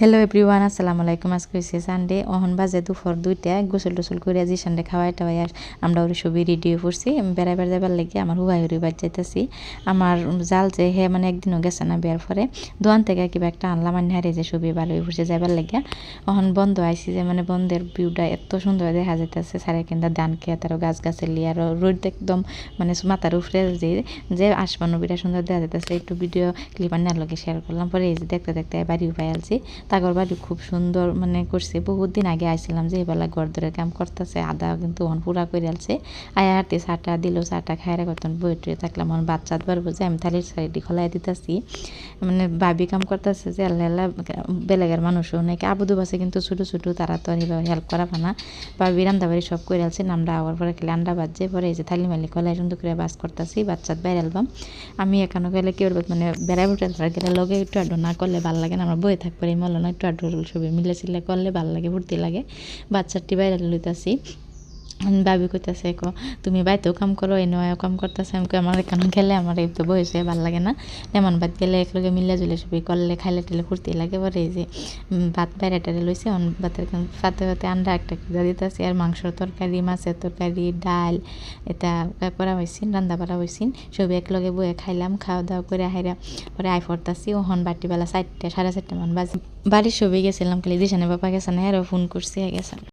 Hello everyone, আসসালামু আলাইকুম। আজকে হয়েছে সানডে, অহন বাজে দুপুর 2টা। গোসল টোসল করে আজি সানডে খাওয়াই টাওয়াই আর আমরা ওর সবই রেডি হয়ে পড়ছি। আমি বেড়াইবার যাবার লেগে আমার হুবাই হুড়ি বাজ যাইতেছি। আমার জাল যে হে মানে একদিনও গেছে না বিয়ার পরে দোয়ান থেকে কিবা একটা আনলাম, আনি হারে যে সবই বার হয়ে পড়ছে যাবার লেগে। অহন বন্ধ আইসি যে মানে বন্ধের ভিউটা এত সুন্দর দেখা যাইতেছে। সারে কিনা ধান খেত আরও গাছ গাছালি আর রোদ একদম মানে মাথার উপরে যে আসমানও বিটা সুন্দর দেখা যাইতেছে। একটু ভিডিও ক্লিপ আনার লগে শেয়ার করলাম। পরে এই যে দেখতে দেখতে বাড়িও পাই আলছি। তাগর বাড়ি খুব সুন্দর মানে করছে। বহুত দিন আগে আইছিলাম যে এবেলা ঘর ধরে কাম করতেছে, আদা কিন্তু অন পুরা করে আলছে। আয়া হাঁটতে চাটা দিল, চাটা খাইরা করতেন বই টুয়ে থাকলাম। অন বাচ্চাত বার বুঝে আমি থালির সাইডি খোলাই দিতেছি। মানে ভাবি কাম করতেছে যে আল্লাহ বেলেগের মানুষও অনেকে আবুদু বাসে কিন্তু ছোটো ছোটো তারা তো এইভাবে হেল্প করা না। ভাবি রান্না বাড়ি সব করে আলছে। আমরা আবার পরে খেলে আন্ডা বাজছে। পরে এই যে থালি মালি খোলাই সুন্দর করে বাস করতেছি। বাচ্চাত বাইরে আলবাম আমি এখানে গেলে কি করবো মানে বেড়াই উঠে গেলে লগে একটু আড্ডো না করলে ভালো লাগে না। আমরা বয়ে থাকবো এই মল না, একটু আড্ডো সবই মিলে চিল্লে করলে ভালো লাগে, ফুর্তি লাগে। বাচ্চাটি বাইরে লইতাছি। ভাবি কইতাছে তুমি বাইতেও কাম করো, এই নয় কাম করতেছে। আমি আমার এখানে গেলে আমার এই তো বয়সে ভালো লাগে না। এমন ভাত গেলে একলগে মিলে জুলে সবই করলে খাইলে টেলে ফুর্তি লাগে। পরে এই যে ভাত বাইরে টাইরে লইছে, ভাতের পাতে পাতে আন্ডা একটা দিতেছি আর মাংসর তরকারি, মাছের তরকারি, ডাল এটা করা হয়েছিল, রান্না করা হয়েছিল। সবই একলগে বয়ে খাইলাম। খাওয়া দাওয়া করে হাইরা পরে আই ফরতাছি। ওহন বাটিবেলা 4টা 4:30 মান বাজে। বাড়ির সবই গেছিলাম, খালি দিশানে বাবা গেছে না, আরও ফোন করছি গেছে।